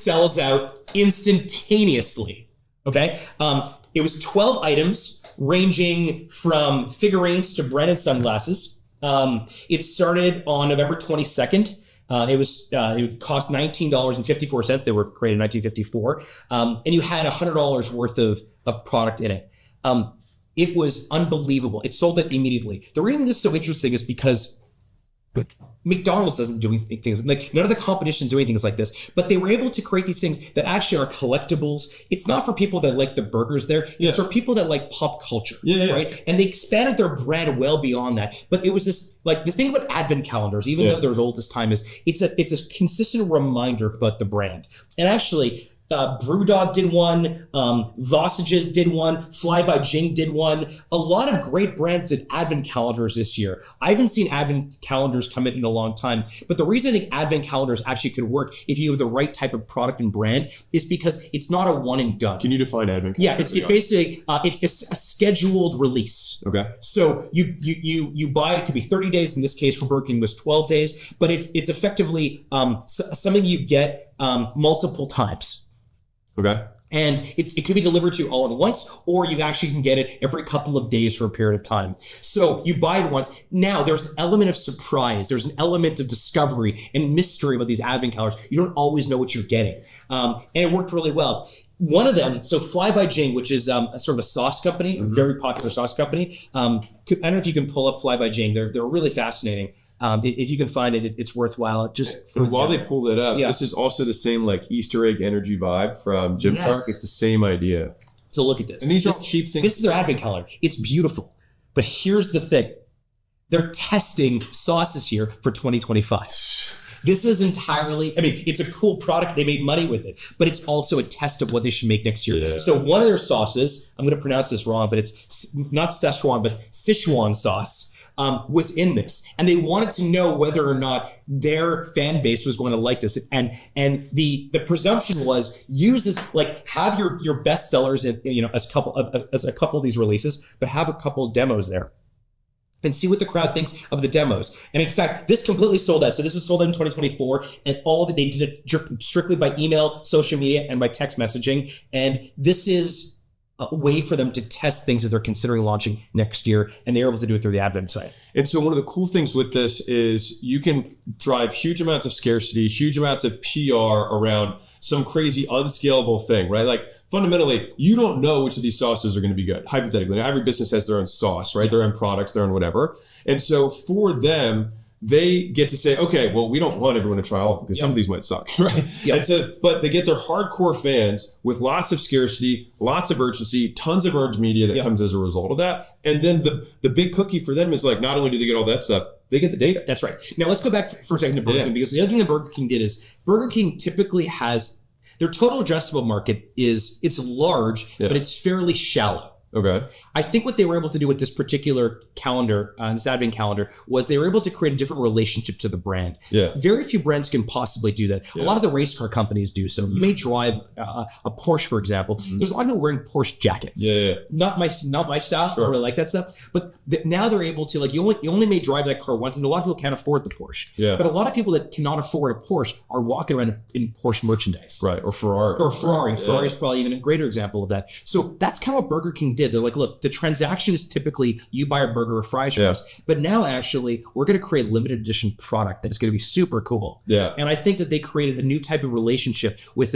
sells out instantaneously. Okay. It was 12 items ranging from figurines to branded sunglasses. It started on November 22nd. It cost $19.54. They were created in 1954. And you had $100 worth of product in it. It was unbelievable. It sold it immediately. The reason this is so interesting is because McDonald's doesn't do things like none of the competitions do anything like this, but they were able to create these things that actually are collectibles. It's not for people that like the burgers there. It's for people that like pop culture, right? And they expanded their brand well beyond that. But it was this, like, the thing about advent calendars, even though they're as old as time, is it's a consistent reminder about the brand. And actually, Brewdog did one, Vosages did one, Fly by Jing did one. A lot of great brands did advent calendars this year. I haven't seen advent calendars come in a long time, but the reason I think advent calendars actually could work if you have the right type of product and brand is because it's not a one and done. Can you define advent calendar? Yeah, it's basically it's a scheduled release. Okay. So you buy it, could be 30 days. In this case for Burger King was 12 days, but it's effectively something you get multiple times. Okay. And it could be delivered to you all at once, or you actually can get it every couple of days for a period of time. So you buy it once. Now there's an element of surprise. There's an element of discovery and mystery about these advent calendars. You don't always know what you're getting. And it worked really well. One of them, so Fly by Jing, which is a sort of a sauce company, a very popular sauce company. I don't know if you can pull up Fly by Jing. They're really fascinating. If you can find it, it's worthwhile. And while they pull it up, this is also the same like Easter egg energy vibe from Jim Park. It's the same idea. So look at this. And these are all cheap things. This is their advent calendar. It's beautiful. But here's the thing. They're testing sauces here for 2025. This is entirely, it's a cool product. They made money with it, but it's also a test of what they should make next year. Yeah. So one of their sauces, I'm going to pronounce this wrong, but it's not Szechuan, but Sichuan sauce. Was in this, and they wanted to know whether or not their fan base was going to like this. And the presumption was use this, like, have your best sellers as a couple of these releases, but have a couple of demos there and see what the crowd thinks of the demos. And in fact, this completely sold out. So this was sold out in 2024, and all that they did it strictly by email, social media, and by text messaging. And this is a way for them to test things that they're considering launching next year, and they're able to do it through the Advent site. And so one of the cool things with this is you can drive huge amounts of scarcity, huge amounts of PR around some crazy unscalable thing, right? Like fundamentally, you don't know which of these sauces are going to be good. Hypothetically, every business has their own sauce, right? Their own products, their own whatever. And so for them, they get to say, okay, well, we don't want everyone to try all of them because some of these might suck, right? And so, but they get their hardcore fans with lots of scarcity, lots of urgency, tons of earned media that comes as a result of that. And then the big cookie for them is like, not only do they get all that stuff, they get the data. That's right. Now let's go back for a second to Burger King, because the other thing that Burger King did is Burger King typically has, their total addressable market it's large, but it's fairly shallow. Okay. I think what they were able to do with this particular calendar, this advent calendar, was they were able to create a different relationship to the brand. Yeah. Very few brands can possibly do that. A lot of the race car companies do. So you may drive a Porsche, for example. There's a lot of people wearing Porsche jackets. Not my style. Sure. I really like that stuff. But now they're able to, like, you only may drive that car once, and a lot of people can't afford the Porsche. Yeah. But a lot of people that cannot afford a Porsche are walking around in Porsche merchandise. Right. Or Ferrari. Ferrari is probably even a greater example of that. So that's kind of what Burger King did. They're like, look, the transaction is typically you buy a burger or fries for us, but now actually we're going to create limited edition product that is going to be super cool. Yeah. And I think that they created a new type of relationship with